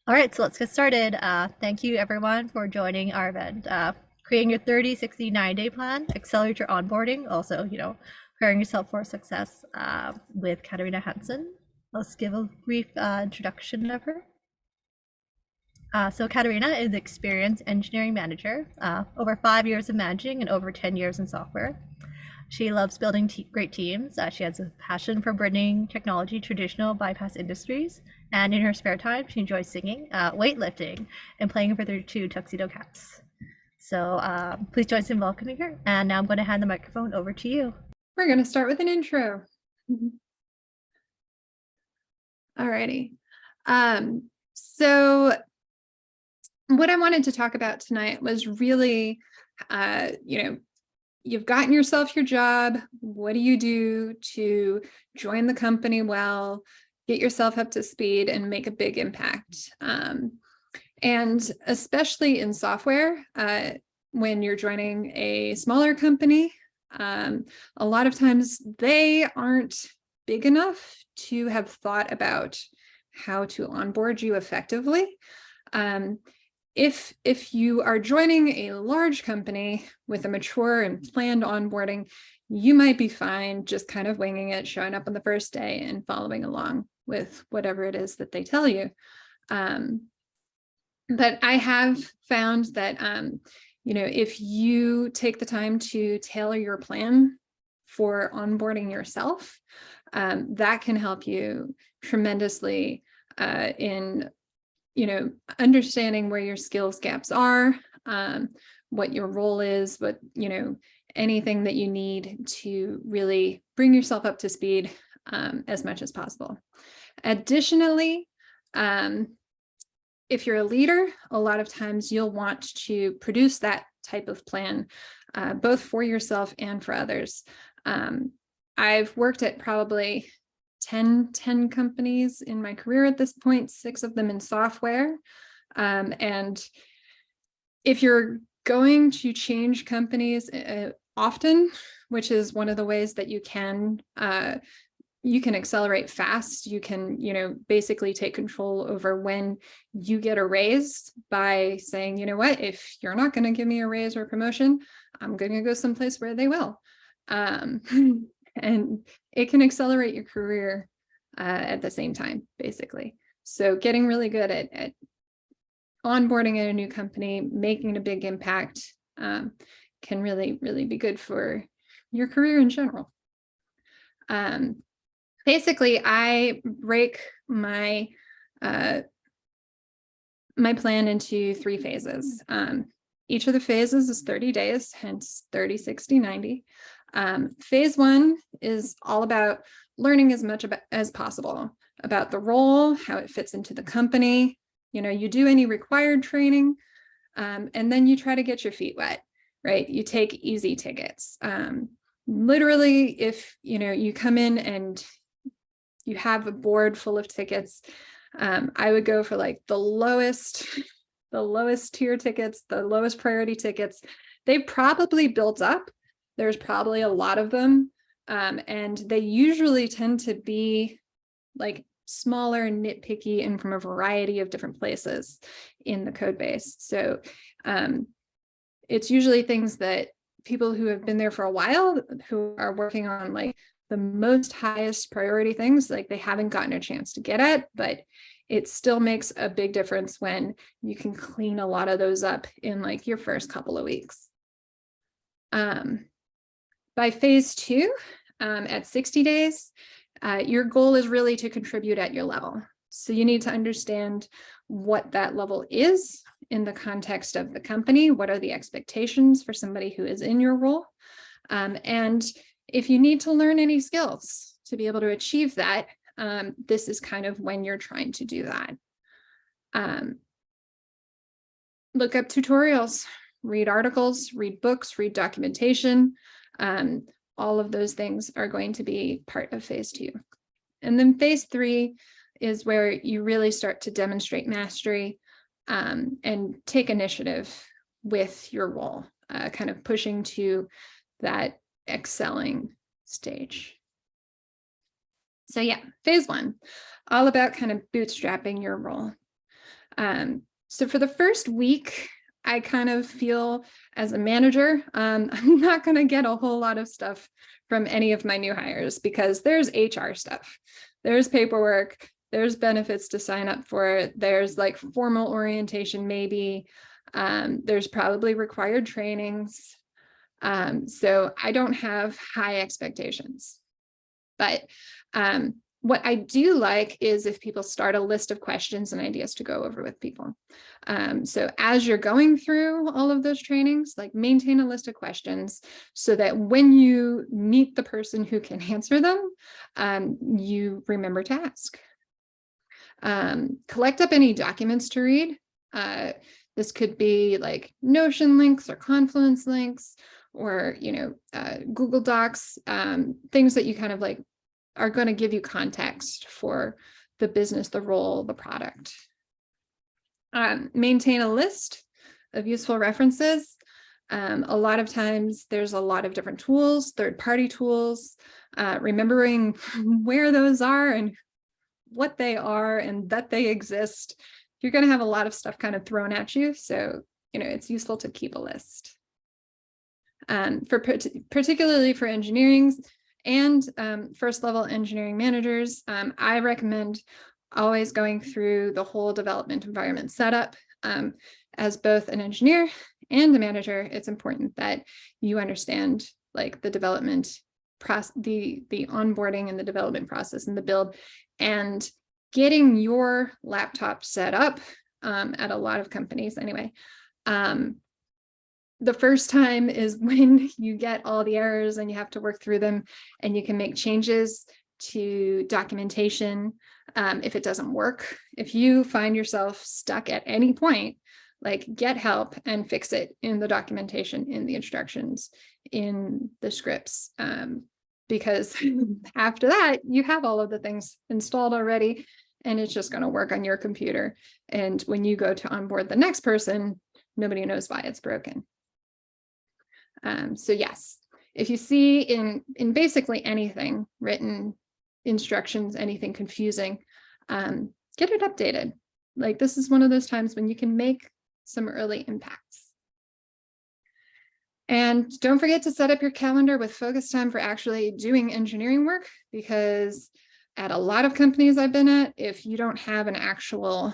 All right, so let's get started. Thank you everyone for joining our event. Creating your 30, 60, 90-day plan, accelerate your onboarding. Also, preparing yourself for success with Katerina Hanson. Let's give a brief introduction of her. So Katerina is an experienced engineering manager, over 5 years of managing and over 10 years in software. She loves building great teams. She has a passion for bringing technology traditional bypass industries. And in her spare time, she enjoys singing, weightlifting, and playing with her two tuxedo cats. So please join us in welcoming her. And now I'm going to hand the microphone over to you. We're going to start with an intro. Alrighty. So what I wanted to talk about tonight was really, you've gotten yourself your job. What do you do to join the company well, get yourself up to speed, and make a big impact? And especially in software, when you're joining a smaller company, a lot of times they aren't big enough to have thought about how to onboard you effectively. If you are joining a large company with a mature and planned onboarding, you might be fine just kind of winging it, showing up on the first day and following along with whatever it is that they tell you. But I have found that, if you take the time to tailor your plan for onboarding yourself, that can help you tremendously in understanding where your skills gaps are, what your role is, what, anything that you need to really bring yourself up to speed as much as possible. Additionally, if you're a leader, a lot of times you'll want to produce that type of plan, both for yourself and for others. I've worked at probably 10 companies in my career at this point, 6 of them in software. And if you're going to change companies often, which is one of the ways that you can accelerate fast, you can, basically take control over when you get a raise by saying, you know what, if you're not going to give me a raise or a promotion, I'm going to go someplace where they will. And it can accelerate your career at the same time, basically. So getting really good at onboarding at a new company, making a big impact can really, really be good for your career in general. Basically, I break my my plan into 3 phases. Each of the phases is 30 days, hence 30, 60, 90. Phase 1 is all about learning as much as possible about the role, how it fits into the company. You do any required training, and then you try to get your feet wet, right? You take easy tickets. Literally, if you come in and you have a board full of tickets, I would go for like the lowest tier tickets, the lowest priority tickets. They've probably built up. There's probably a lot of them. And they usually tend to be like smaller, nitpicky, and from a variety of different places in the code base. So it's usually things that people who have been there for a while, who are working on like the most highest priority things, like they haven't gotten a chance to get at, but it still makes a big difference when you can clean a lot of those up in like your first couple of weeks. By phase 2, at 60 days, your goal is really to contribute at your level. So you need to understand what that level is in the context of the company. What are the expectations for somebody who is in your role? And if you need to learn any skills to be able to achieve that, this is kind of when you're trying to do that. Look up tutorials, read articles, read books, read documentation. All of those things are going to be part of phase 2. And then phase 3 is where you really start to demonstrate mastery and take initiative with your role, kind of pushing to that excelling stage. So yeah, phase 1, all about kind of bootstrapping your role. So for the first week, I kind of feel as a manager, I'm not going to get a whole lot of stuff from any of my new hires because there's HR stuff, there's paperwork, there's benefits to sign up for, there's like formal orientation maybe, there's probably required trainings. So I don't have high expectations. But what I do like is if people start a list of questions and ideas to go over with people. So as you're going through all of those trainings, like maintain a list of questions so that when you meet the person who can answer them, you remember to ask. Collect up any documents to read. This could be like Notion links or Confluence links, or Google Docs, things that you kind of like are going to give you context for the business, the role, the product. Maintain a list of useful references. A lot of times there's a lot of different tools, third-party tools, remembering where those are and what they are and that they exist. You're going to have a lot of stuff kind of thrown at you. So, it's useful to keep a list. Particularly for engineering and first level engineering managers, I recommend always going through the whole development environment setup. As both an engineer and a manager, it's important that you understand like the development process, the onboarding and the development process and the build, and getting your laptop set up at a lot of companies anyway. The first time is when you get all the errors and you have to work through them, and you can make changes to documentation if it doesn't work. If you find yourself stuck at any point, like get help and fix it in the documentation, in the instructions, in the scripts, because after that, you have all of the things installed already, and it's just going to work on your computer. And when you go to onboard the next person, nobody knows why it's broken. So yes, if you see in basically anything, written instructions, anything confusing, get it updated. Like this is one of those times when you can make some early impacts. And don't forget to set up your calendar with focus time for actually doing engineering work, because at a lot of companies I've been at, if you don't have an actual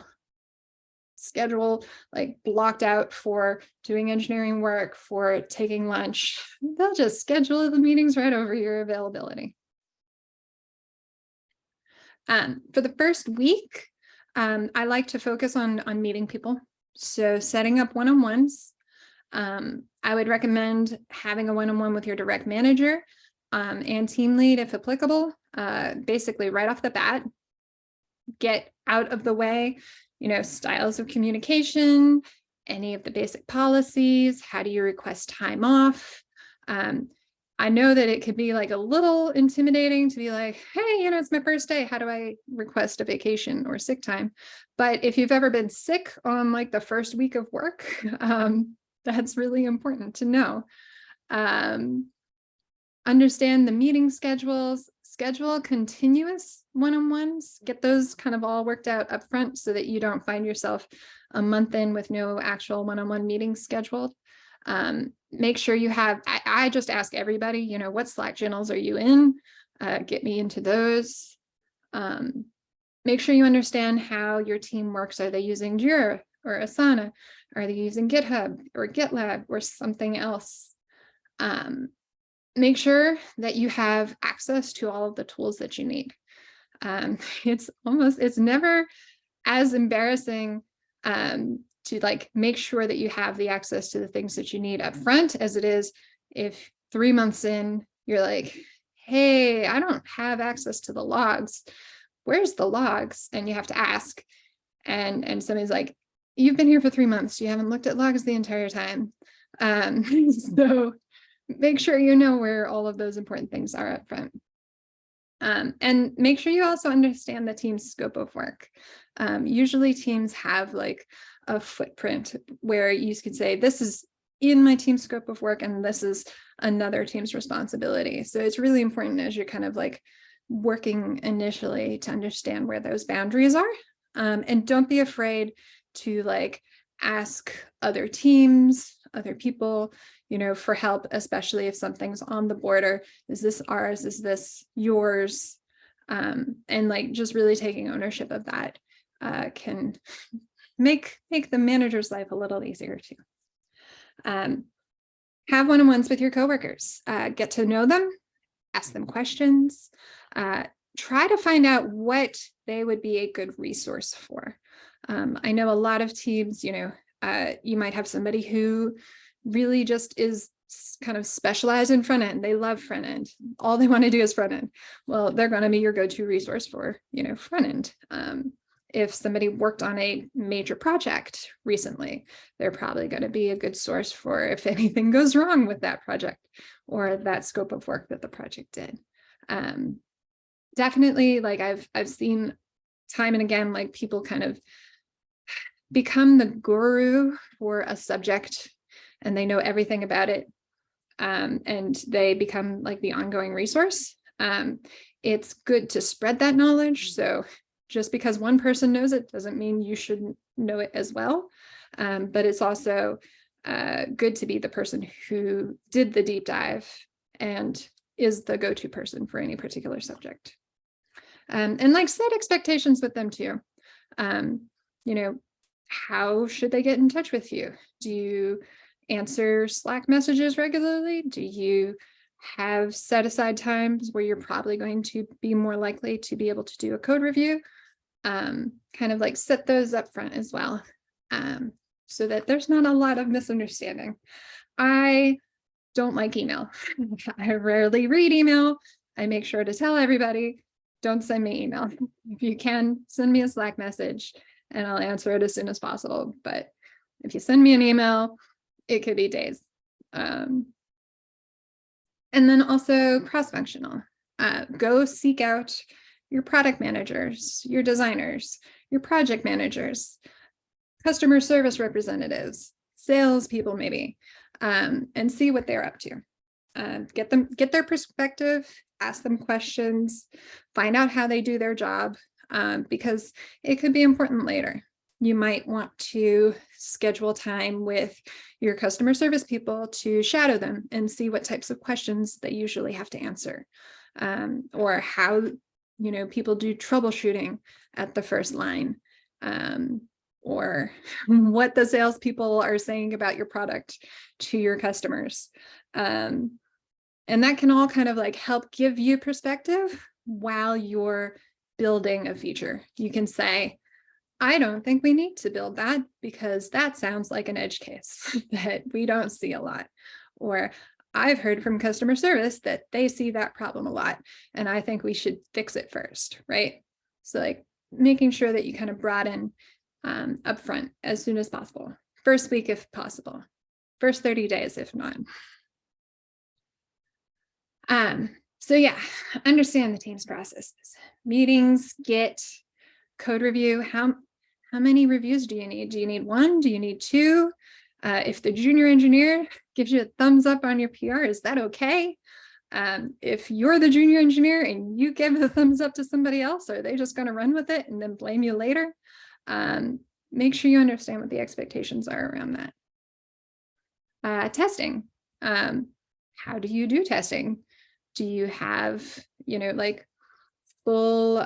schedule like blocked out for doing engineering work, for taking lunch, they'll just schedule the meetings right over your availability. For the first week, I like to focus on meeting people. So setting up one-on-ones. I would recommend having a one-on-one with your direct manager and team lead if applicable. Basically right off the bat, get out of the way, styles of communication, any of the basic policies. How do you request time off? I know that it could be like a little intimidating to be like, hey, it's my first day. How do I request a vacation or sick time? But if you've ever been sick on like the first week of work, that's really important to know. Understand the meeting schedules, schedule continuous one-on-ones, get those kind of all worked out up front so that you don't find yourself a month in with no actual one-on-one meetings scheduled. Make sure you have, I just ask everybody, what Slack channels are you in? Get me into those. Make sure you understand how your team works. Are they using Jira or Asana? Are they using GitHub or GitLab or something else? Make sure that you have access to all of the tools that you need. It's never as embarrassing to like make sure that you have the access to the things that you need up front as it is if 3 months in, you're like, hey, I don't have access to the logs. Where's the logs? And you have to ask. And somebody's like, you've been here for 3 months. You haven't looked at logs the entire time. So make sure you know where all of those important things are up front. And make sure you also understand the team's scope of work. Usually teams have like a footprint where you can say, this is in my team's scope of work and this is another team's responsibility. So it's really important as you're kind of like working initially to understand where those boundaries are. And don't be afraid to like ask other teams, other people, you know, for help, especially if something's on the border. Is this ours? Is this yours? And like just really taking ownership of that can make the manager's life a little easier too. Have one-on-ones with your coworkers, get to know them, ask them questions, try to find out what they would be a good resource for. I know a lot of teams, you know, you might have somebody who really just is kind of specialized in front end. They love front end. All they want to do is front end. Well, they're going to be your go-to resource for, you know, front end. If somebody worked on a major project recently, they're probably going to be a good source for if anything goes wrong with that project or that scope of work that the project did. Definitely, like I've seen time and again, like people kind of become the guru for a subject and they know everything about it. And they become like the ongoing resource. It's good to spread that knowledge. So just because one person knows it doesn't mean you shouldn't know it as well. But it's also good to be the person who did the deep dive and is the go-to person for any particular subject. And like set expectations with them too. You know, how should they get in touch with you? Do you answer Slack messages regularly? Do you have set aside times where you're probably going to be more likely to be able to do a code review? Kind of like set those up front as well, so that there's not a lot of misunderstanding. I don't like email. I rarely read email. I make sure to tell everybody, don't send me email. If you can, send me a Slack message and I'll answer it as soon as possible. But if you send me an email, it could be days. And then also cross-functional. Go seek out your product managers, your designers, your project managers, customer service representatives, salespeople maybe, and see what they're up to. Get their perspective, ask them questions, find out how they do their job, because it could be important later. You might want to schedule time with your customer service people to shadow them and see what types of questions they usually have to answer, or how, you know, people do troubleshooting at the first line, or what the salespeople are saying about your product to your customers. And that can all kind of like help give you perspective while you're building a feature. You can say, I don't think we need to build that because that sounds like an edge case that we don't see a lot. Or I've heard from customer service that they see that problem a lot, and I think we should fix it first, right? So like making sure that you kind of broaden upfront as soon as possible. First week if possible. First 30 days if not. So yeah, understand the team's processes. Meetings, Git, code review. How many reviews do you need? Do you need one? Do you need two? If the junior engineer gives you a thumbs up on your PR, is that okay? If you're the junior engineer and you give a thumbs up to somebody else, are they just going to run with it and then blame you later? Make sure you understand what the expectations are around that. Testing. How do you do testing? Do you have, you know, like full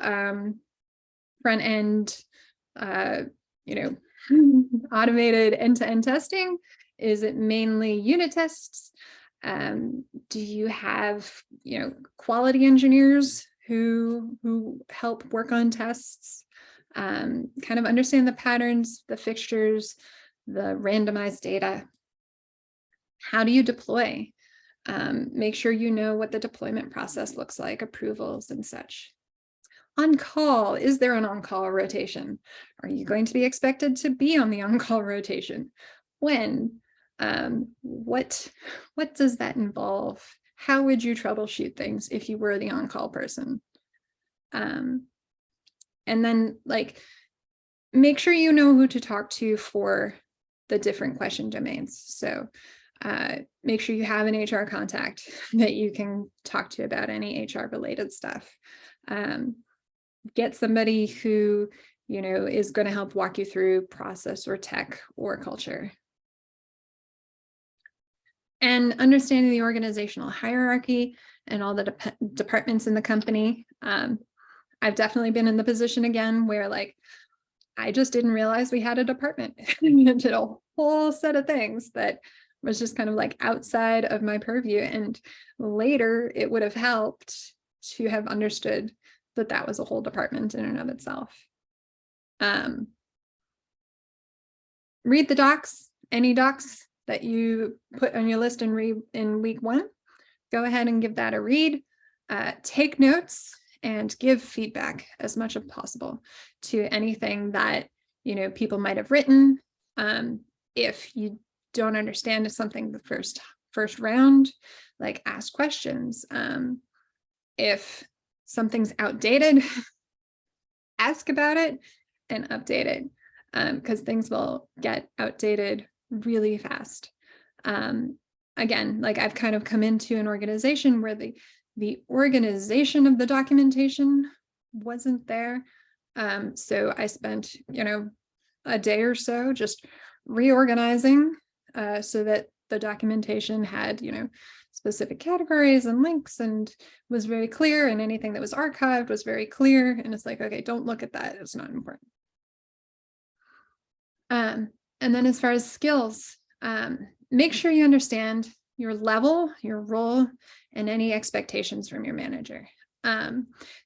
front end, you know, automated end-to-end testing? Is it mainly unit tests? Do you have, you know, quality engineers who help work on tests? Kind of understand the patterns, the fixtures, the randomized data. How do you deploy? Make sure you know what the deployment process looks like, approvals and such. On call, is there an on-call rotation? Are you going to be expected to be on the on-call rotation? When? What does that involve? How would you troubleshoot things if you were the on-call person? And then like, make sure you know who to talk to for the different question domains. So make sure you have an HR contact that you can talk to about any HR related stuff. Get somebody who is going to help walk you through process or tech or culture. And understanding the organizational hierarchy and all the departments in the company. I've definitely been in the position again where like, I just didn't realize we had a department. It did a whole set of things that was just kind of like outside of my purview. And later it would have helped to have understood that that was a whole department in and of itself. Read the docs, any docs that you put on your list and read in week 1, go ahead and give that a read. Take notes and give feedback as much as possible to anything that, people might have written. If you don't understand something the first round, like ask questions. If something's outdated, ask about it and update it, because things will get outdated really fast. Again, like I've kind of come into an organization where the organization of the documentation wasn't there. So I spent, a day or so just reorganizing so that the documentation had, specific categories and links and was very clear, and anything that was archived was very clear. And it's like, okay, don't look at that. It's not important. And then as far as skills, make sure you understand your level, your role, and any expectations from your manager.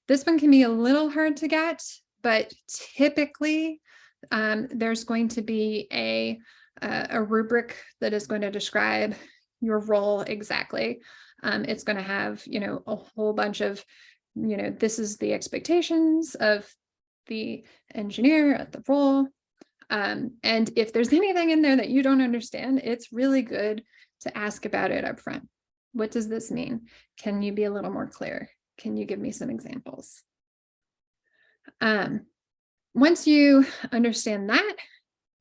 This one can be a little hard to get, but typically there's going to be a rubric that is going to describe your role exactly. It's going to have, a whole bunch of, this is the expectations of the engineer at the role. And if there's anything in there that you don't understand, it's really good to ask about it up front. What does this mean? Can you be a little more clear? Can you give me some examples? Once you understand that,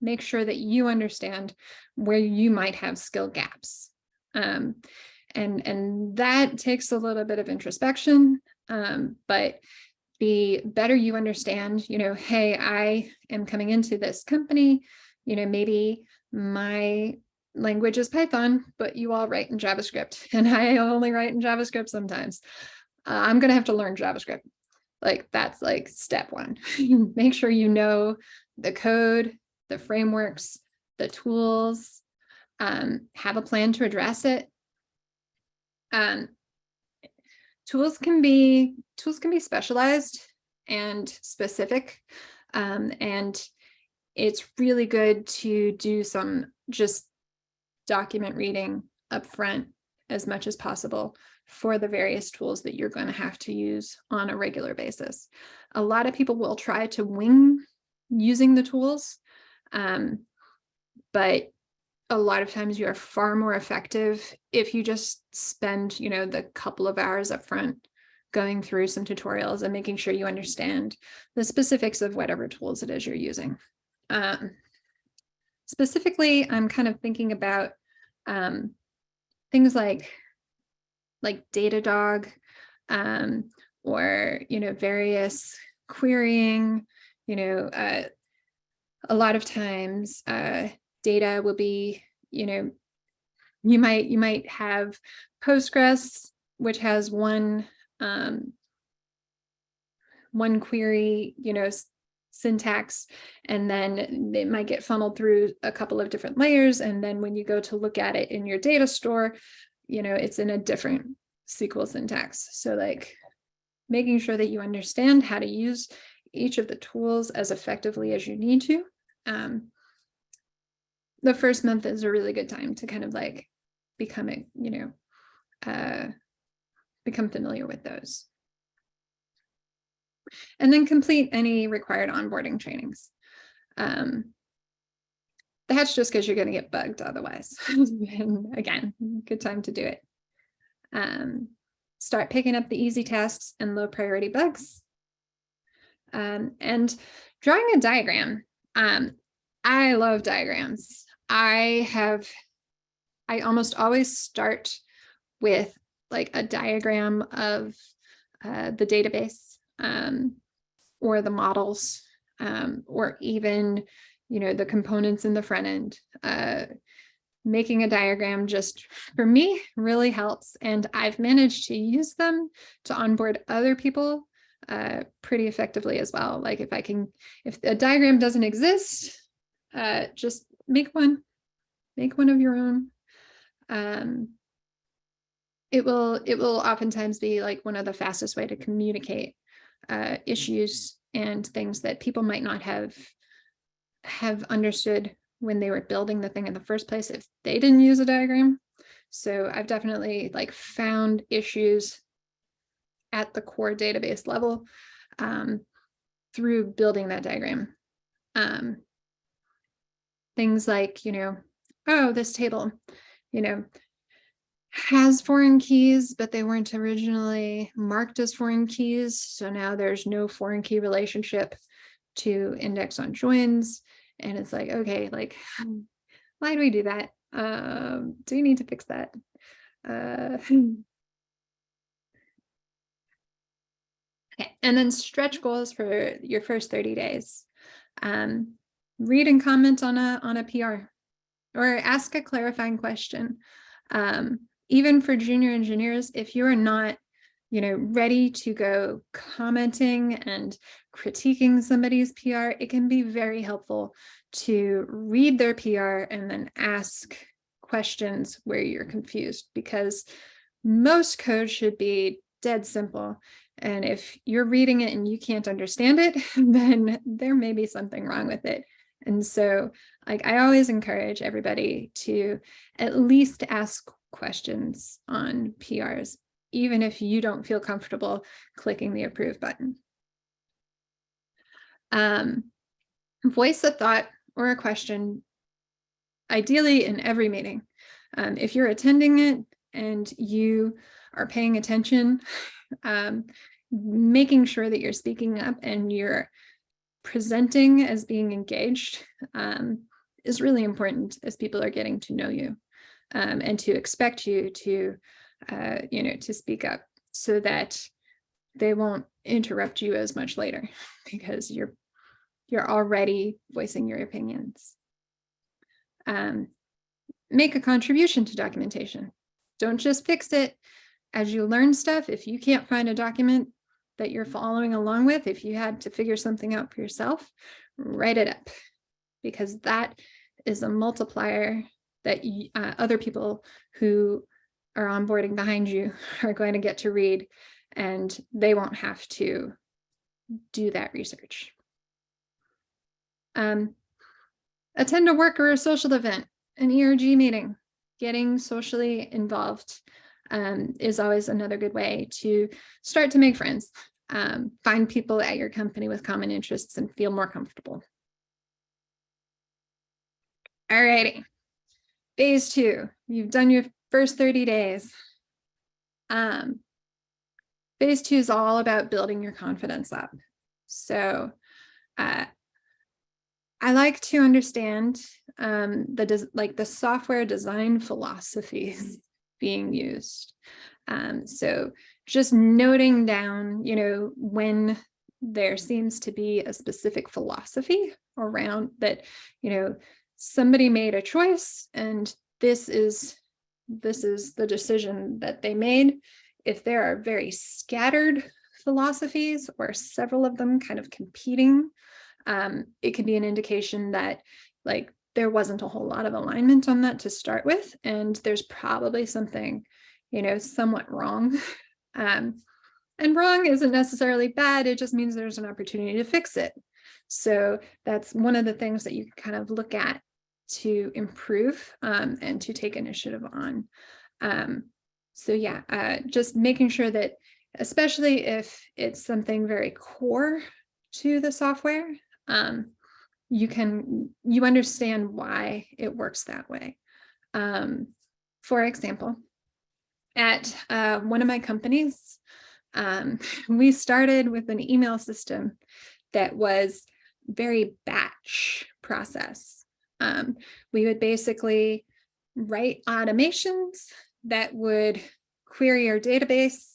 make sure that you understand where you might have skill gaps. And that takes a little bit of introspection, but the better you understand, hey, I am coming into this company, maybe my language is Python, but you all write in JavaScript and I only write in JavaScript sometimes. I'm going to have to learn JavaScript. Like that's like step 1. Make sure you know the code, the frameworks, the tools, have a plan to address it. Tools can be specialized and specific, and it's really good to do some just document reading up front as much as possible for the various tools that you're going to have to use on a regular basis. A lot of people will try to wing using the tools, but a lot of times you are far more effective if you just spend, the couple of hours up front going through some tutorials and making sure you understand the specifics of whatever tools it is you're using. Specifically, I'm kind of thinking about things like Datadog, or, various querying, a lot of times data will be, you might have Postgres, which has one query, syntax, and then it might get funneled through a couple of different layers. And then when you go to look at it in your data store, it's in a different SQL syntax. So like making sure that you understand how to use each of the tools as effectively as you need to. The first month is a really good time to kind of like become familiar with those. And then complete any required onboarding trainings. That's just because you're going to get bugged otherwise. And again, good time to do it. Start picking up the easy tasks and low priority bugs. And drawing a diagram. I love diagrams. I almost always start with like a diagram of the database or the models. or even, the components in the front end. Making a diagram just for me really helps. And I've managed to use them to onboard other people pretty effectively as well. Like if a diagram doesn't exist, just make one of your own. It will oftentimes be like one of the fastest way to communicate issues and things that people might not have understood when they were building the thing in the first place if they didn't use a diagram. So I've definitely like found issues at the core database level through building that diagram. Things like, oh, this table, has foreign keys, but they weren't originally marked as foreign keys. So now there's no foreign key relationship to index on joins. And it's like, okay, like, why do we do that? Do we need to fix that? Okay, and then stretch goals for your first 30 days. Read and comment on a PR or ask a clarifying question. Even for junior engineers, if you're not, ready to go commenting and critiquing somebody's PR, it can be very helpful to read their PR and then ask questions where you're confused, because most code should be dead simple. And if you're reading it and you can't understand it, then there may be something wrong with it. And so, like, I always encourage everybody to at least ask questions on PRs, even if you don't feel comfortable clicking the approve button. Voice a thought or a question, ideally in every meeting. If you're attending it and you are paying attention, making sure that you're speaking up and you're presenting as being engaged is really important as people are getting to know you and to expect you to, to speak up so that they won't interrupt you as much later because you're already voicing your opinions. Make a contribution to documentation. Don't just fix it as you learn stuff. If you can't find a document that you're following along with, if you had to figure something out for yourself, write it up, because that is a multiplier that other people who are onboarding behind you are going to get to read, and they won't have to do that research. Attend a work or a social event, an ERG meeting. Getting socially involved is always another good way to start to make friends. Find people at your company with common interests and feel more comfortable. All righty. Phase 2, you've done your first 30 days. Phase 2 is all about building your confidence up. So I like to understand the software design philosophies being used. So just noting down, when there seems to be a specific philosophy around that, somebody made a choice and this is the decision that they made. If there are very scattered philosophies or several of them kind of competing, it could be an indication that like there wasn't a whole lot of alignment on that to start with, and there's probably something, somewhat wrong. And wrong isn't necessarily bad, it just means there's an opportunity to fix it. So that's one of the things that you can kind of look at to improve and to take initiative on. So yeah, just making sure that, especially if it's something very core to the software, you understand why it works that way. For example, at one of my companies, we started with an email system that was very batch process. We would basically write automations that would query our database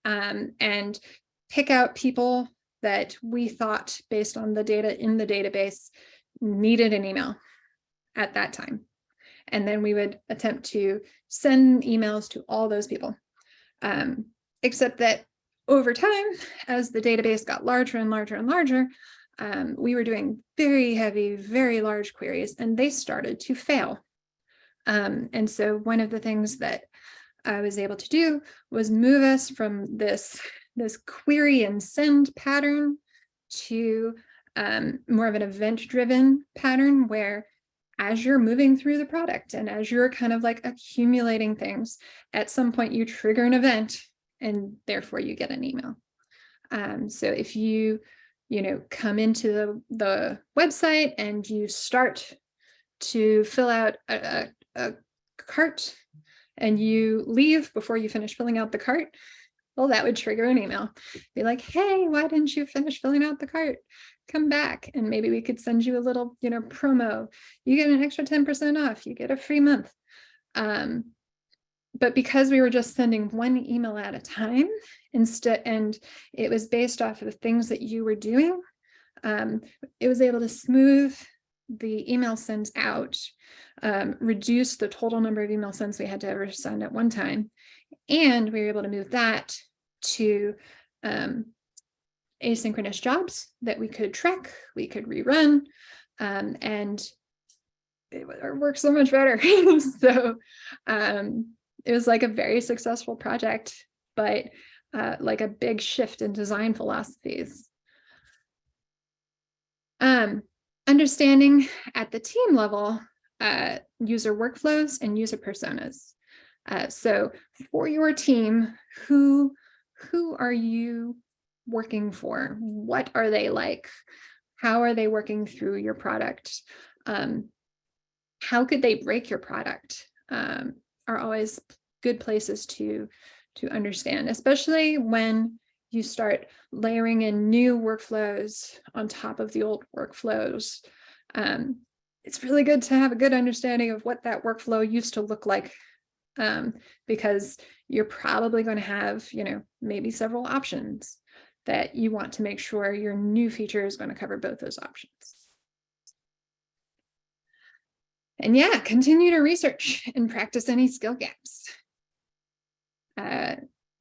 and pick out people that we thought, based on the data in the database, needed an email at that time. And then we would attempt to send emails to all those people. Except that over time, as the database got larger and larger and larger, we were doing very heavy, very large queries, and they started to fail. And so one of the things that I was able to do was move us from this query and send pattern to more of an event-driven pattern, where as you're moving through the product and as you're kind of like accumulating things, at some point you trigger an event and therefore you get an email. So if you come into the website and you start to fill out a cart and you leave before you finish filling out the cart, well, that would trigger an email. Be like, hey, why didn't you finish filling out the cart? Come back, and maybe we could send you a little, promo. You get an extra 10% off. You get a free month. But because we were just sending one email at a time instead, and it was based off of the things that you were doing, it was able to smooth the email sends out, reduce the total number of email sends we had to ever send at one time. And we were able to move that to asynchronous jobs that we could track, we could rerun, and it worked so much better. So it was like a very successful project, but like a big shift in design philosophies. Understanding at the team level, user workflows and user personas. So for your team, who are you working for? What are they like? How are they working through your product? How could they break your product? Are always good places to understand, especially when you start layering in new workflows on top of the old workflows. It's really good to have a good understanding of what that workflow used to look like, because you're probably going to have, maybe several options that you want to make sure your new feature is going to cover both those options. And yeah, continue to research and practice any skill gaps.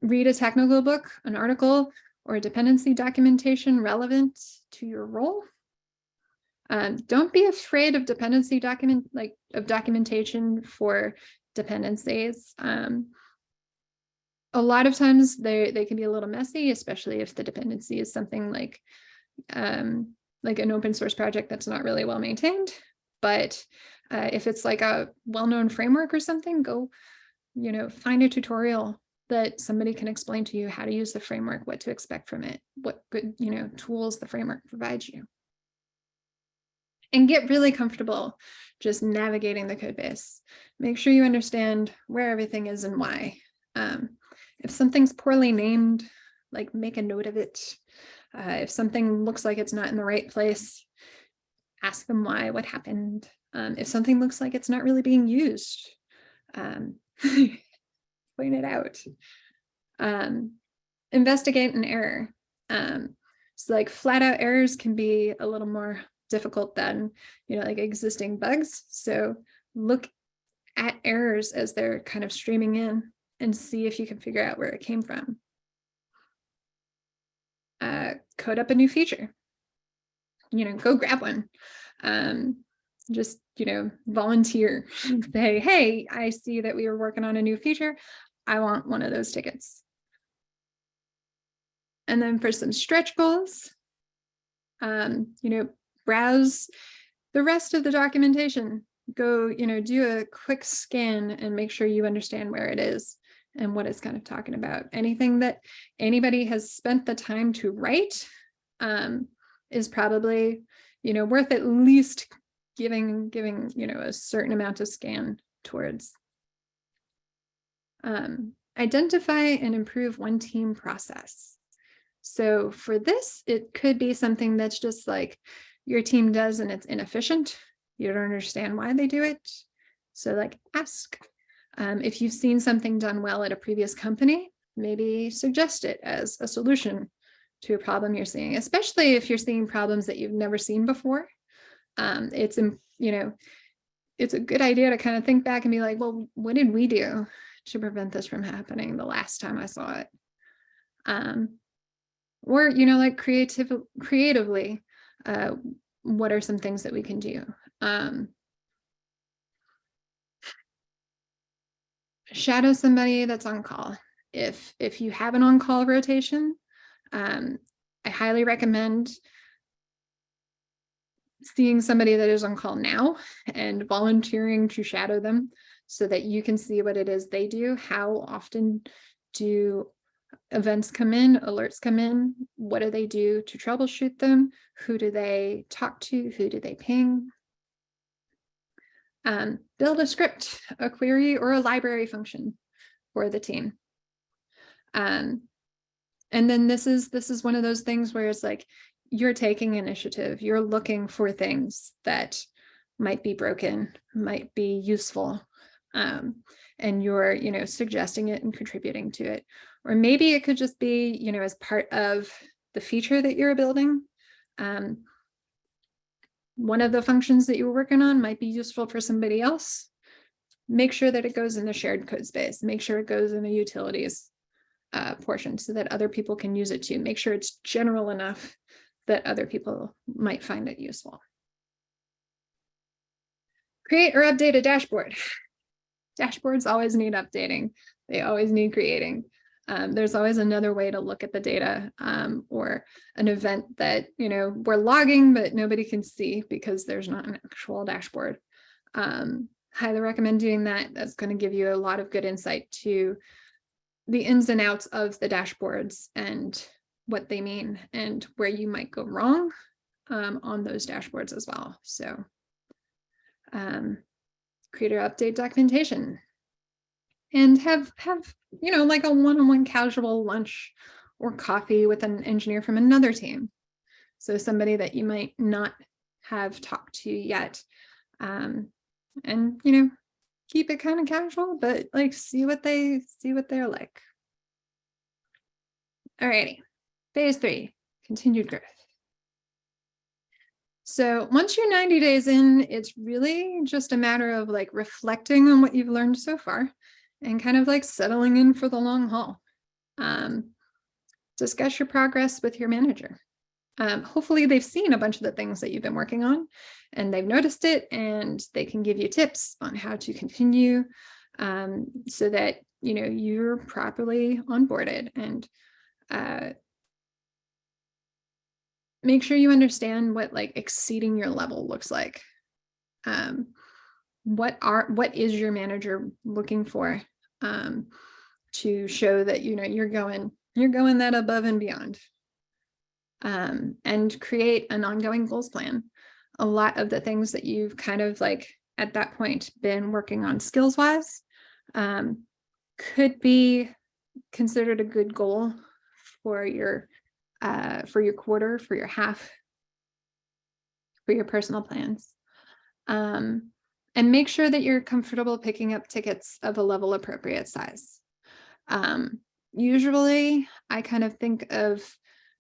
Read a technical book, an article, or a dependency documentation relevant to your role. Don't be afraid of documentation for dependencies. A lot of times they can be a little messy, especially if the dependency is something like an open source project that's not really well maintained. But if it's like a well-known framework or something, go, find a tutorial that somebody can explain to you how to use the framework, what to expect from it, what good, tools the framework provides you. And get really comfortable just navigating the code base. Make sure you understand where everything is and why. If something's poorly named, make a note of it. If something looks like it's not in the right place, ask them why, what happened. If something looks like it's not really being used, point it out. Investigate an error. So flat out errors can be a little more difficult than, existing bugs. So look at errors as they're kind of streaming in and see if you can figure out where it came from. Code up a new feature. Go grab one. Just, volunteer. Say, hey, I see that we were working on a new feature. I want one of those tickets. And then for some stretch goals, browse the rest of the documentation. Go, do a quick scan and make sure you understand where it is and what it's kind of talking about. Anything that anybody has spent the time to write is probably, worth at least giving, a certain amount of scan towards. Identify and improve one team process. So for this, it could be something that's just like your team does and it's inefficient. You don't understand why they do it. So ask. If you've seen something done well at a previous company, maybe suggest it as a solution to a problem you're seeing, especially if you're seeing problems that you've never seen before. It's, you know, it's a good idea to kind of think back and be like, well, what did we do to prevent this from happening the last time I saw it? Or, you know, like creatively, what are some things that we can do? Shadow somebody that's on call. If you have an on-call rotation, I highly recommend seeing somebody that is on call now and volunteering to shadow them so that you can see what it is they do. How often do events come in, alerts come in? What do they do to troubleshoot them? Who do they talk to? Who do they ping? Build a script, a query, or a library function for the team. And then this is one of those things where it's like, you're taking initiative, you're looking for things that might be broken, might be useful, and you're, you know, suggesting it and contributing to it. Or maybe it could just be, you know, as part of the feature that you're building. One of the functions that you're working on might be useful for somebody else. Make sure that it goes in the shared code space. Make sure it goes in the utilities portion so that other people can use it too. Make sure it's general enough that other people might find it useful. Create or update a dashboard. Dashboards always need updating. They always need creating. There's always another way to look at the data, or an event that, you know, we're logging, but nobody can see because there's not an actual dashboard. Highly recommend doing that. That's going to give you a lot of good insight to the ins and outs of the dashboards and what they mean and where you might go wrong on those dashboards as well. So create or update documentation and have, you know, like a one-on-one casual lunch or coffee with an engineer from another team. So somebody that you might not have talked to yet. And, you know, keep it kind of casual, but like see what they're like. Alrighty, phase 3, continued growth. So once you're 90 days in, it's really just a matter of like reflecting on what you've learned so far and kind of like settling in for the long haul. Discuss your progress with your manager. Hopefully they've seen a bunch of the things that you've been working on and they've noticed it and they can give you tips on how to continue so that, you know, you're properly onboarded, and make sure you understand what like exceeding your level looks like. What is your manager looking for to show that, you know, you're going that above and beyond. And create an ongoing goals plan. A lot of the things that you've kind of like at that point been working on skills wise could be considered a good goal for your quarter, for your half, for your personal plans. And make sure that you're comfortable picking up tickets of a level appropriate size. Usually I kind of think of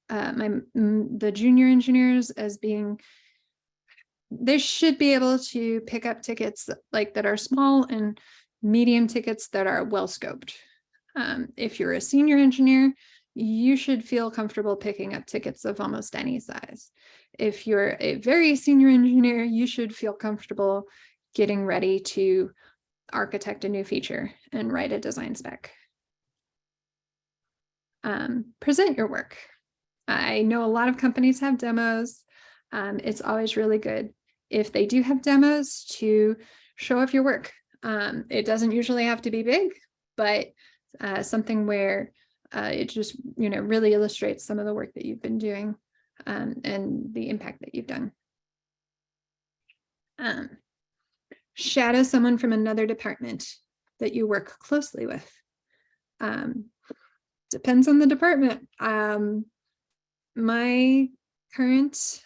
the junior engineers as being, they should be able to pick up tickets like that are small and medium tickets that are well scoped. If you're a senior engineer, you should feel comfortable picking up tickets of almost any size. If you're a very senior engineer, you should feel comfortable getting ready to architect a new feature and write a design spec. Present your work. I know a lot of companies have demos. It's always really good if they do have demos to show off your work. It doesn't usually have to be big, but something where it just, you know, really illustrates some of the work that you've been doing and the impact that you've done. Shadow someone from another department that you work closely with. Depends on the department. My current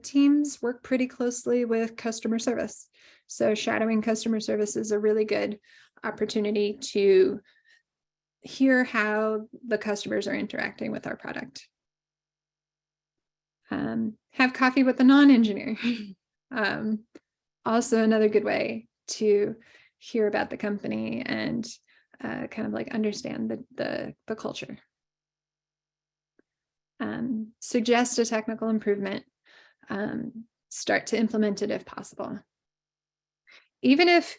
teams work pretty closely with customer service. So shadowing customer service is a really good opportunity to hear how the customers are interacting with our product. Have coffee with a non-engineer. Also another good way to hear about the company and kind of like understand the culture. Suggest a technical improvement. Start to implement it if possible. Even if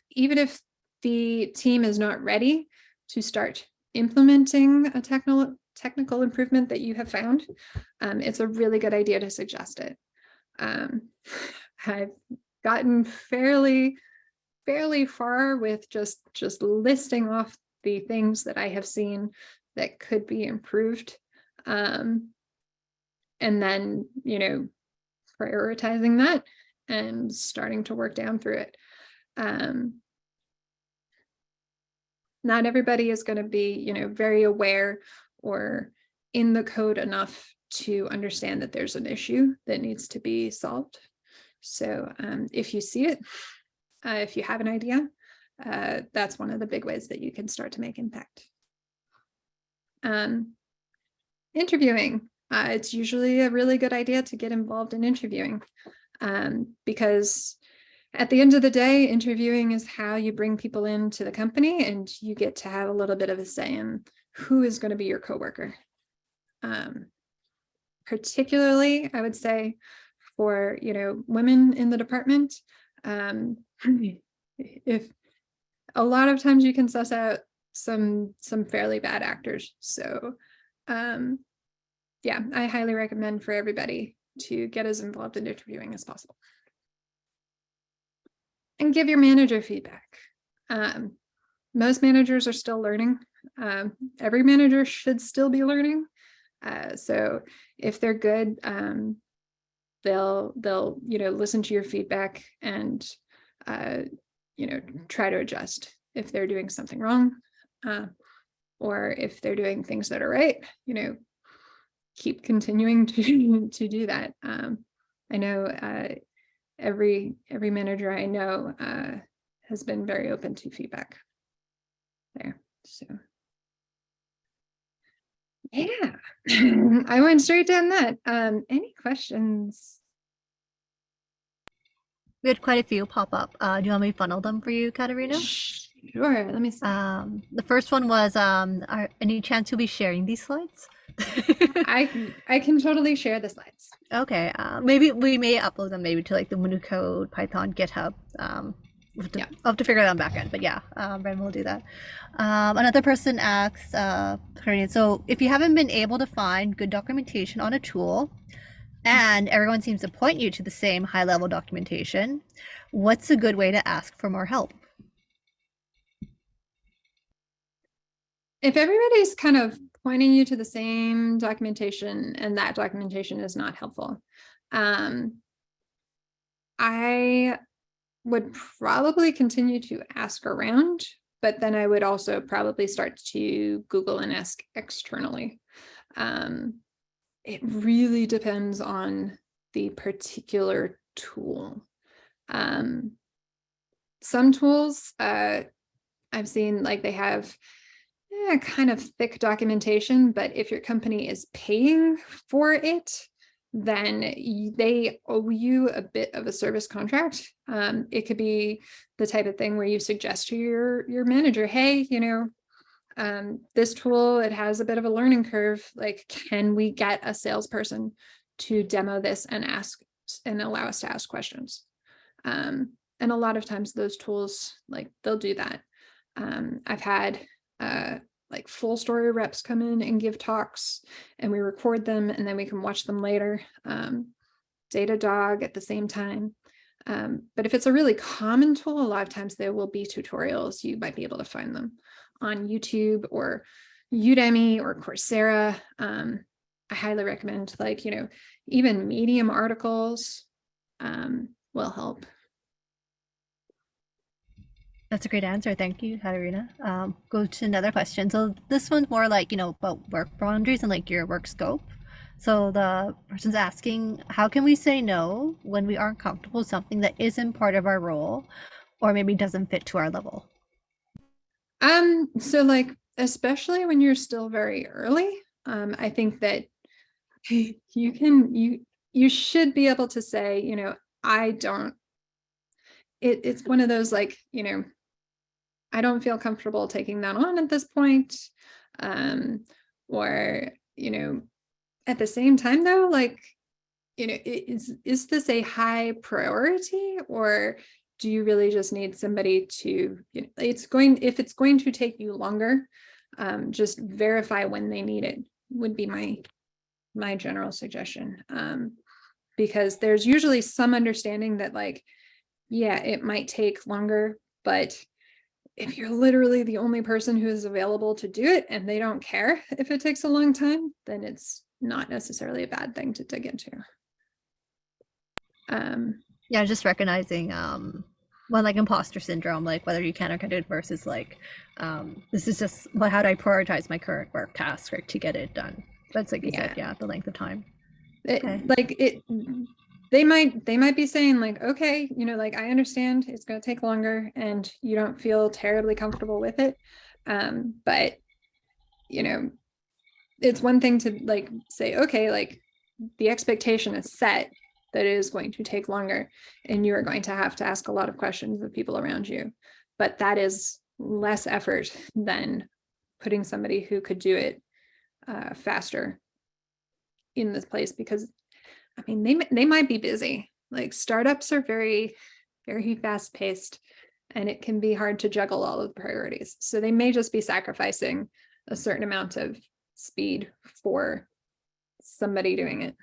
the team is not ready to start implementing a technical improvement that you have found, it's a really good idea to suggest it. I've gotten fairly far with just listing off the things that I have seen that could be improved, and then, you know, prioritizing that and starting to work down through it. Not everybody is going to be, you know, very aware or in the code enough to understand that there's an issue that needs to be solved. So if you see it, if you have an idea, that's one of the big ways that you can start to make impact. Interviewing. It's usually a really good idea to get involved in interviewing, because at the end of the day, interviewing is how you bring people into the company, and you get to have a little bit of a say in who is going to be your coworker. Particularly, I would say, for, you know, women in the department, if a lot of times you can suss out some fairly bad actors. So yeah, I highly recommend for everybody to get as involved in interviewing as possible. And give your manager feedback. Most managers are still learning. Every manager should still be learning. So if they're good, they'll you know, listen to your feedback and you know, try to adjust if they're doing something wrong, or if they're doing things that are right, you know, keep continuing to do that. I know every manager I know has been very open to feedback there. So yeah, I went straight down that. Any questions? We had quite a few pop up. Do you want me to funnel them for you, Katerina? Sure, let me see. The first one was, any chance you'll be sharing these slides? I can totally share the slides. Okay, maybe we may upload them maybe to like the Munu Code, Python, GitHub. We'll have to figure that out back end, but yeah, Ren will do that. Another person asks, so if you haven't been able to find good documentation on a tool, and everyone seems to point you to the same high-level documentation, what's a good way to ask for more help? If everybody's kind of pointing you to the same documentation and that documentation is not helpful, I would probably continue to ask around, but then I would also probably start to Google and ask externally. It really depends on the particular tool. Some tools I've seen, like, they have kind of thick documentation, but if your company is paying for it, then they owe you a bit of a service contract. It could be the type of thing where you suggest to your manager, hey, you know, this tool, it has a bit of a learning curve. Like, can we get a salesperson to demo this and ask and allow us to ask questions? And a lot of times those tools, like, they'll do that. I've had like full story reps come in and give talks, and we record them and then we can watch them later. Datadog at the same time. But if it's a really common tool, a lot of times there will be tutorials. You might be able to find them on YouTube or Udemy or Coursera. I highly recommend, like, you know, even Medium articles will help. That's a great answer. Thank you, Katerina. Go to another question. So this one's more like, you know, about work boundaries and like your work scope. So the person's asking, how can we say no when we aren't comfortable with something that isn't part of our role or maybe doesn't fit to our level? So, like, especially when you're still very early, I think that you you should be able to say, you know, I don't, it's one of those like, you know, I don't feel comfortable taking that on at this point. Or, you know, at the same time though, like, you know, is this a high priority, or do you really just need somebody to, you know, if it's going to take you longer, just verify when they need it would be my general suggestion. Because there's usually some understanding that like, yeah, it might take longer, but if you're literally the only person who is available to do it and they don't care if it takes a long time, then it's not necessarily a bad thing to dig into. Yeah, just recognizing well, like imposter syndrome, like whether you can or can do it versus like this is just, well, how do I prioritize my current work task, right, to get it done? But it's like you said, yeah, the length of time. They might be saying like, okay, you know, like I understand it's going to take longer and you don't feel terribly comfortable with it, but you know, it's one thing to like say, okay, like the expectation is set that it is going to take longer and you are going to have to ask a lot of questions of people around you, but that is less effort than putting somebody who could do it faster in this place. Because I mean, they might be busy. Like startups are very, very fast paced, and it can be hard to juggle all of the priorities. So they may just be sacrificing a certain amount of speed for somebody doing it.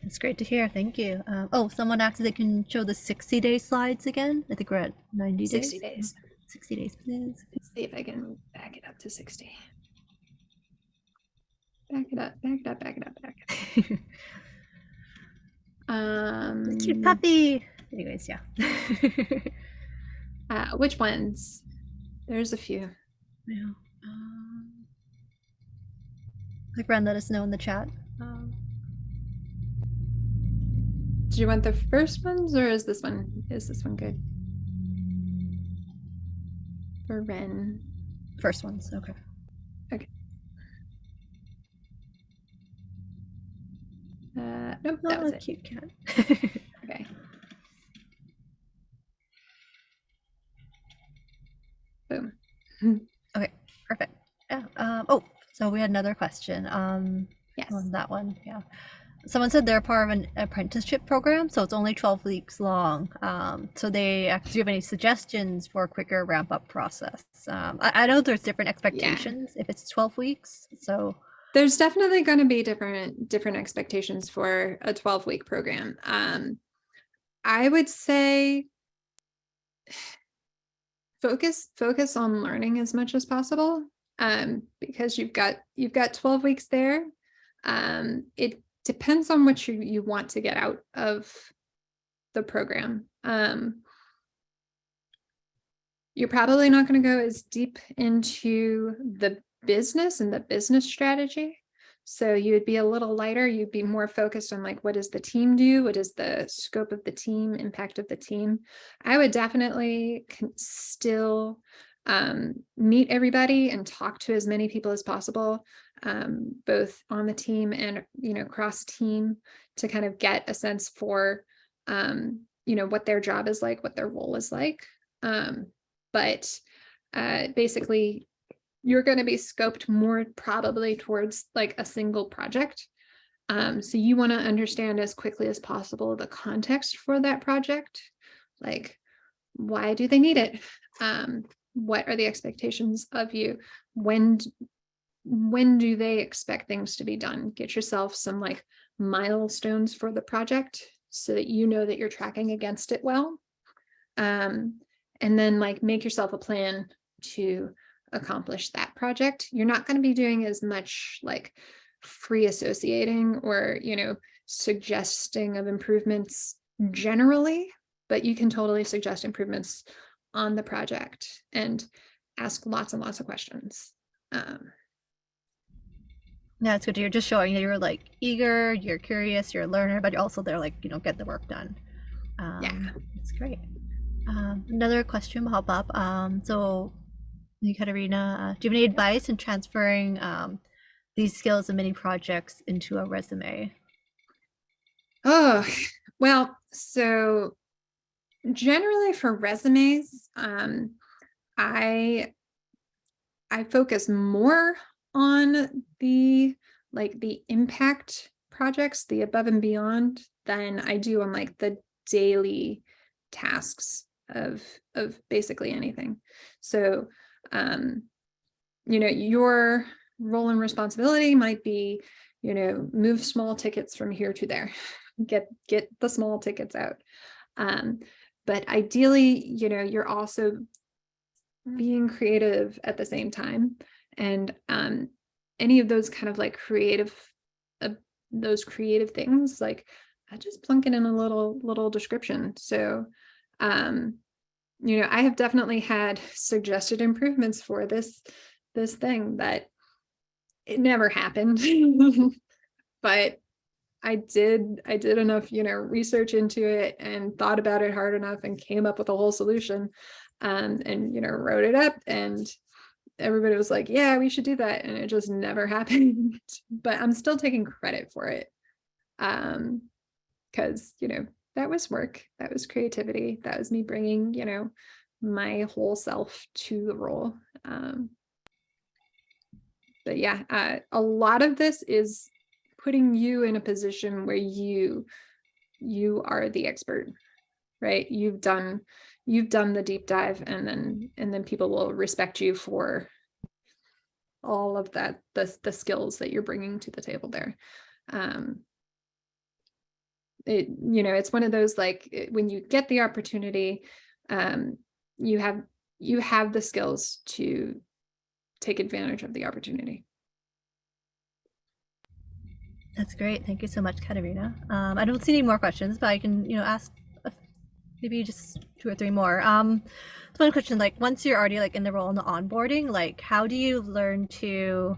It's great to hear. Thank you. Oh, someone asked if they can show the 60-day slides again. I think we're at 90 days. 60 days. 60 days, please. Let's see if I can back it up to 60. Back it up, back it up, back it up, back it up. Cute puppy. Anyways, yeah. Which ones? There's a few. Yeah. Like, Ren, let us know in the chat. Do you want the first ones, or is this one good? For Ren. First ones, okay. Okay. Nope, Oh, that was a it. cute cat. Okay. Boom. Okay, perfect. Yeah. Oh, so we had another question. Yes. On that one, yeah. Someone said they're part of an apprenticeship program, so it's only 12 weeks long. So they actually have any suggestions for a quicker ramp up process? I know there's different expectations if it's 12 weeks. So there's definitely going to be different expectations for a 12-week program. I would say focus on learning as much as possible, because you've got 12 weeks there. It depends on what you want to get out of the program. You're probably not going to go as deep into the business and the business strategy. So you would be a little lighter. You'd be more focused on like, what does the team do? What is the scope of the team, impact of the team? I would definitely still meet everybody and talk to as many people as possible, both on the team and, you know, cross team, to kind of get a sense for, you know, what their job is like, what their role is like. But basically, you're going to be scoped more probably towards like a single project. So you want to understand as quickly as possible the context for that project. Like, why do they need it? What are the expectations of you? When do they expect things to be done? Get yourself some like milestones for the project so that you know that you're tracking against it well. And then like make yourself a plan to accomplish that project. You're not going to be doing as much like free associating or, you know, suggesting of improvements generally, but you can totally suggest improvements on the project and ask lots and lots of questions. Yeah, it's good. You're just showing that you're like eager, you're curious, you're a learner, but you're also there like, you know, get the work done. Yeah, it's great. Another question will hop up. So, Katerina, do you have any advice in transferring these skills and mini projects into a resume? Oh, well, so generally for resumes, I focus more on the impact projects, the above and beyond, than I do on like the daily tasks of basically anything. So your role and responsibility might be, move small tickets from here to there, get the small tickets out. But ideally, you're also being creative at the same time. And any of those kind of like those creative things, like I just plunk it in a little description. So, I have definitely had suggested improvements for this thing that it never happened. But I did enough, research into it and thought about it hard enough and came up with a whole solution, and wrote it up, and everybody was like, yeah, we should do that. And it just never happened. But I'm still taking credit for it. Because, that was work, that was creativity, that was me bringing, my whole self to the role. But yeah, a lot of this is putting you in a position where you are the expert, right? You've done the deep dive, and then people will respect you for all of that, the skills that you're bringing to the table there. It's one of those, like, when you get the opportunity, you have the skills to take advantage of the opportunity. That's great. Thank you so much, Katerina. I don't see any more questions, but I can, ask maybe just 2 or 3 more. So one question, like, once you're already like in the role in the onboarding, like, how do you learn to,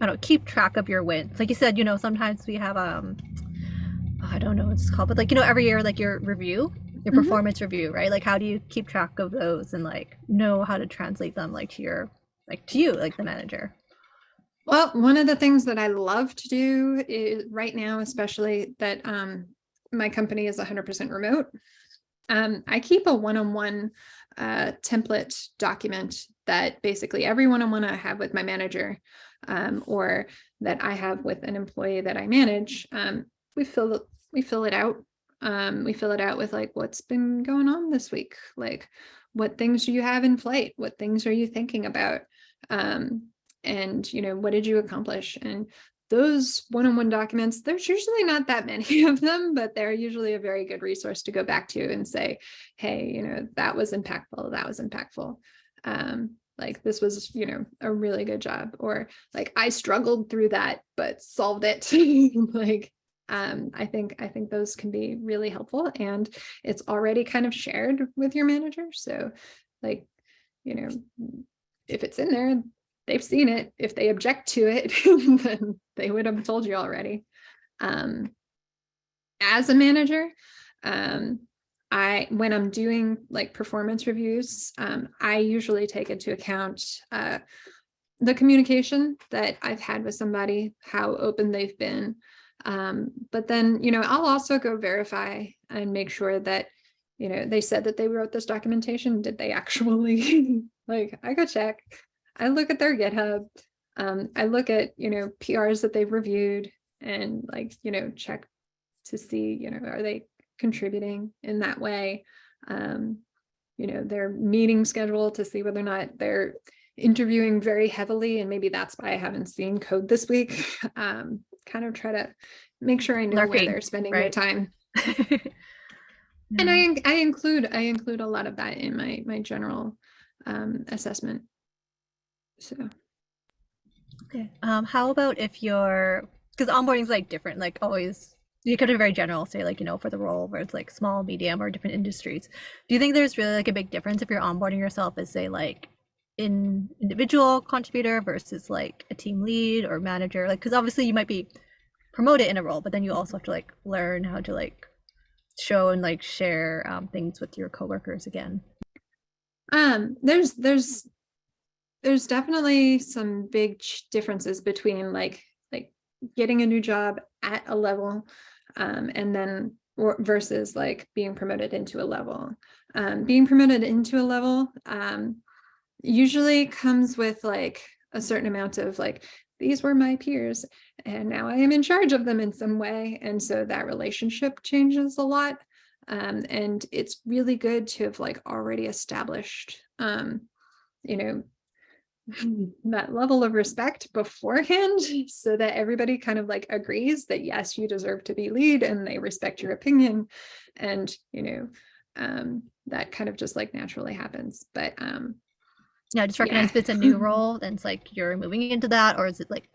I don't know, keep track of your wins? Like you said, sometimes we have I don't know what it's called, but like, every year, like your review, your performance review, right? Like, how do you keep track of those and like know how to translate them like to you, like the manager? Well, one of the things that I love to do is, right now, especially that my company is 100% remote, I keep a one-on-one template document that basically every one-on-one I have with my manager, or that I have with an employee that I manage, we fill it out. We fill it out with like, what's been going on this week? Like, what things do you have in flight? What things are you thinking about? And what did you accomplish? And those one-on-one documents, there's usually not that many of them, but they're usually a very good resource to go back to and say, hey, that was impactful. That was impactful. Like, this was, a really good job. Or like, I struggled through that, but solved it. Like, I think those can be really helpful, and it's already kind of shared with your manager. So like, if it's in there, they've seen it. If they object to it, then they would have told you already. As a manager, when I'm doing like performance reviews, I usually take into account the communication that I've had with somebody, how open they've been. But then, I'll also go verify and make sure that, they said that they wrote this documentation. Did they actually? Like, I go check. I look at their GitHub. I look at, PRs that they've reviewed, and like, check to see, are they contributing in that way? Their meeting schedule, to see whether or not they're interviewing very heavily, and maybe that's why I haven't seen code this week. Kind of try to make sure I know where they're spending their time. And I include a lot of that in my general assessment. So okay. How about if you're, because onboarding is like different, like always you could be very general, say like, for the role where it's like small, medium, or different industries. Do you think there's really like a big difference if you're onboarding yourself as, say, like individual contributor versus like a team lead or manager? Like, because obviously you might be promoted in a role, but then you also have to like learn how to like show and like share things with your coworkers again. There's definitely some big differences between like getting a new job at a level And then versus like being promoted into a level. Being promoted into a level usually comes with like a certain amount of like, these were my peers and now I am in charge of them in some way. And so that relationship changes a lot. And it's really good to have like already established, you know, that level of respect beforehand so that everybody kind of like agrees that yes, you deserve to be lead and they respect your opinion. And, that kind of just like naturally happens. But Yeah, just recognize if it's a new role, then it's like you're moving into that, or is it like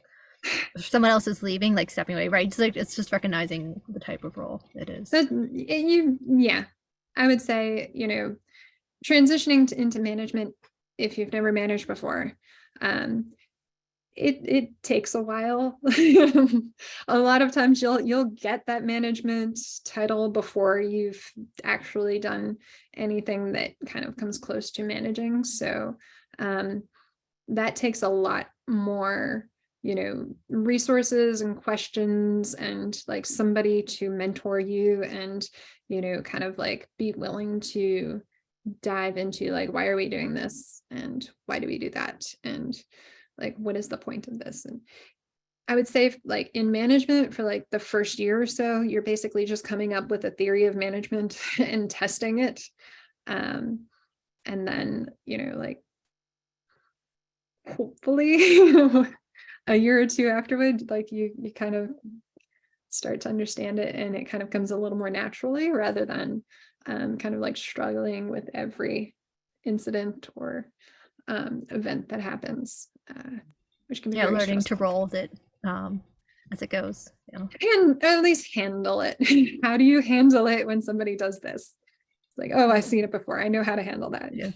someone else is leaving, like stepping away, right? It's like it's just recognizing the type of role it is. Yeah, I would say, transitioning into management, if you've never managed before, it takes a while. A lot of times you'll get that management title before you've actually done anything that kind of comes close to managing. So that takes a lot more, resources and questions and like somebody to mentor you and, kind of like be willing to dive into like, why are we doing this? And why do we do that? And like, what is the point of this? And I would say like in management for like the first year or so, you're basically just coming up with a theory of management and testing it. And then, like hopefully a year or two afterward, like you kind of start to understand it and it kind of comes a little more naturally rather than kind of like struggling with every incident or event that happens, which can be very learning stressful. to roll with it as it goes. And at least handle it. How do you handle it when somebody does this? It's like, oh, I've seen it before. I know how to handle that. Yeah,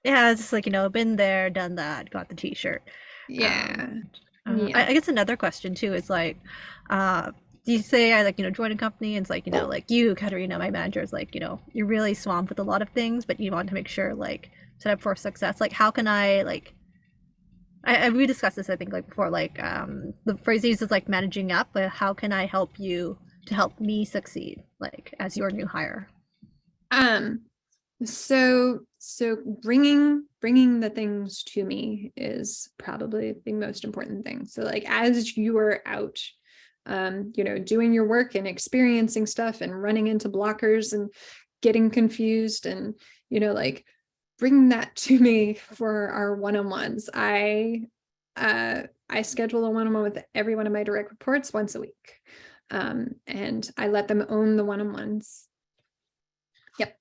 yeah, it's just like been there, done that, got the T-shirt. Yeah. I guess another question too is like, do you say I like join a company and it's like like you, Katerina, my manager is like you're really swamped with a lot of things, but you want to make sure like set up for success. Like how can I like we discussed this I think like before like the phrase used is like managing up, but how can I help you to help me succeed like as your new hire? So bringing the things to me is probably the most important thing. So like as you are out, doing your work and experiencing stuff and running into blockers and getting confused and, like bring that to me for our one-on-ones. I schedule a one-on-one with every one of my direct reports once a week. And I let them own the one-on-ones. Yep.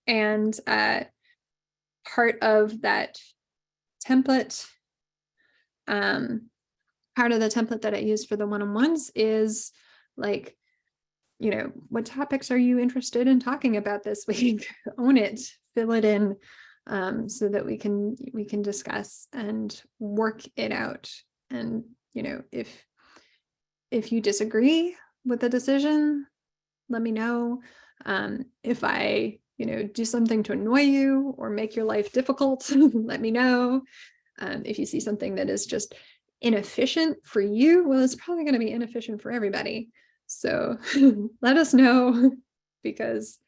And part of that template, part of the template that I use for the one-on-ones is like, what topics are you interested in talking about this week? Own it, fill it in, so that we can discuss and work it out. And, if you disagree with the decision, let me know. If I do something to annoy you or make your life difficult, let me know. If you see something that is just inefficient for you, well, it's probably going to be inefficient for everybody. So let us know because,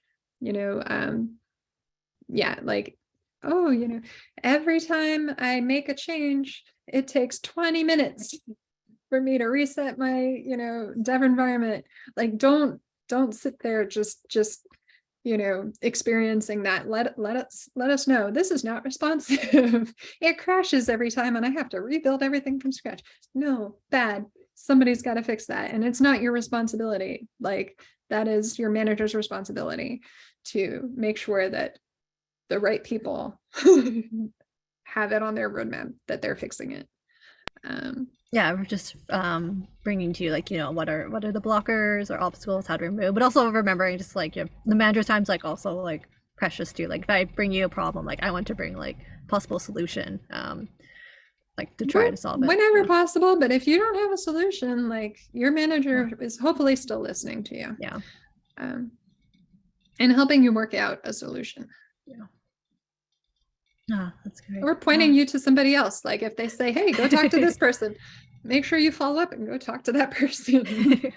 like, oh, every time I make a change, it takes 20 minutes for me to reset my, dev environment. Like, don't sit there just experiencing that. Let us know this is not responsive. It crashes every time and I have to rebuild everything from scratch. No, bad. Somebody's got to fix that. And it's not your responsibility. Like that is your manager's responsibility to make sure that the right people have it on their roadmap that they're fixing it. Yeah, we're just bringing to you like what are the blockers or obstacles, how to remove, but also remembering just like the manager's time's like also like precious too. Like if I bring you a problem, like I want to bring like possible solution, like to try to solve it whenever possible. But if you don't have a solution, like your manager is hopefully still listening to you. Yeah. And helping you work out a solution. Yeah. Oh, that's great. Or pointing you to somebody else. Like if they say, hey, go talk to this person, make sure you follow up and go talk to that person.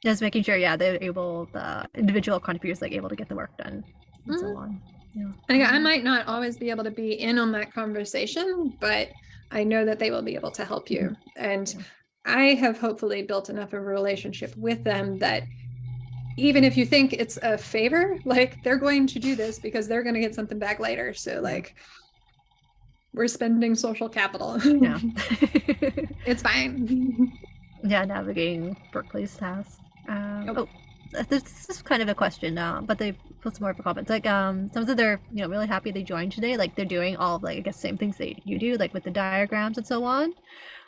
Just making sure, yeah, they're able, the individual contributors like able to get the work done and so on. Yeah. I might not always be able to be in on that conversation, but I know that they will be able to help you. And Yeah. I have hopefully built enough of a relationship with them that even if you think it's a favor, like they're going to do this because they're going to get something back later. So like we're spending social capital. Yeah. It's fine. Yeah, navigating Berkeley's tasks. Yep. Oh, this is kind of a question, but they put some more of a comment. Like, some of them they're really happy they joined today. Like they're doing all of like I guess same things that you do, like with the diagrams and so on.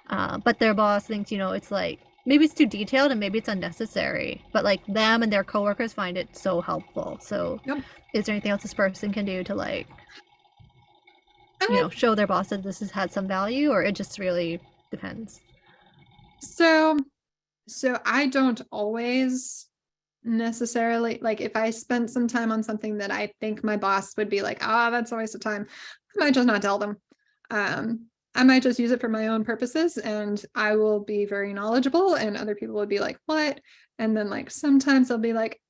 But their boss thinks it's like maybe it's too detailed and maybe it's unnecessary. But like them and their coworkers find it so helpful. So, Yep. is there anything else this person can do to like I show their boss that this has had some value, or it just really depends? So I don't always necessarily like if I spent some time on something that I think my boss would be like, that's a waste of time, I might just not tell them. I might just use it for my own purposes and I will be very knowledgeable and other people would be like, what? And then like sometimes they'll be like,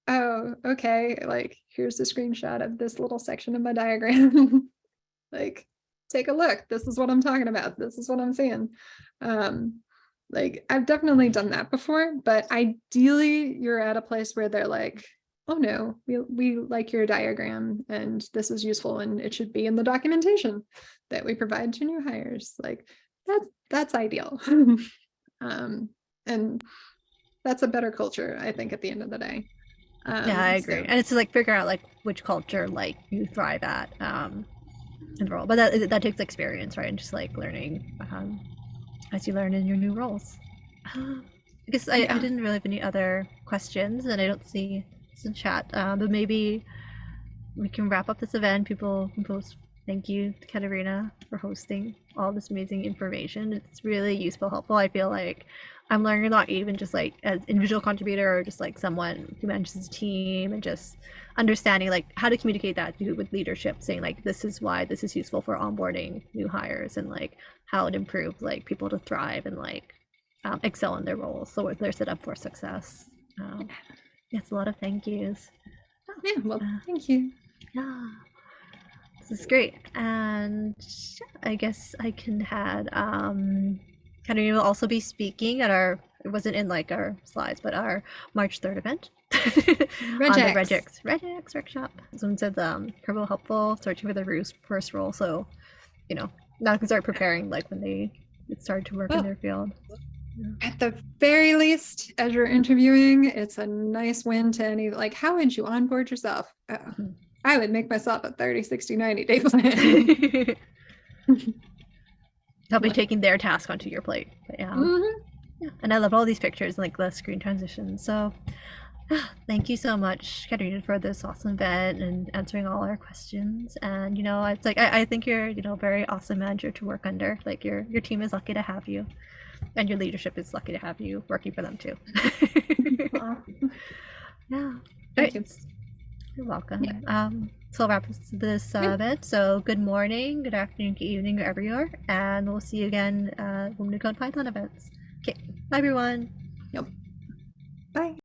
oh, okay, like here's the screenshot of this little section of my diagram. Like, take a look. This is what I'm talking about. This is what I'm seeing. Like I've definitely done that before, but ideally you're at a place where they're like, oh no, we like your diagram and this is useful and it should be in the documentation that we provide to new hires. Like that's ideal. And that's a better culture, I think, at the end of the day. Yeah, I agree. So, And it's like figure out like which culture like you thrive at in the role. But that takes experience, right? And just like learning as you learn in your new roles. I guess I didn't really have any other questions, and I don't see this in chat. But maybe we can wrap up this event. People can post thank you to Katerina for hosting all this amazing information. It's really useful, helpful. I feel like I'm learning a lot, even just like as individual contributor or just like someone who manages a team, and just understanding like how to communicate that with leadership, saying like this is why this is useful for onboarding new hires, and like how it improves like people to thrive and like excel in their roles so they're set up for success. It's a lot of thank yous. yeah, well, thank you. Yeah, this is great. And I guess I can add Katerina will also be speaking at our, it wasn't in like our slides, but our March 3rd event on the Regex workshop. Someone said incredible helpful searching for the first role, so now can start preparing like when they get started to work in their field. At the very least, as you're interviewing, it's a nice win to any, like, how would you onboard yourself? I would make myself a 30, 60, 90 day plan. They'll be taking their task onto your plate. But yeah. Yeah. And I love all these pictures and like the screen transitions. So thank you so much, Katerina, for this awesome event and answering all our questions. And it's like I think you're a very awesome manager to work under. Like your team is lucky to have you, and your leadership is lucky to have you working for them too. Yeah. Thank you. You're welcome. So I'll wrap this event. So good morning, good afternoon, good evening, wherever you are, and we'll see you again when we go to Python events. Okay, bye everyone. Yep. Bye.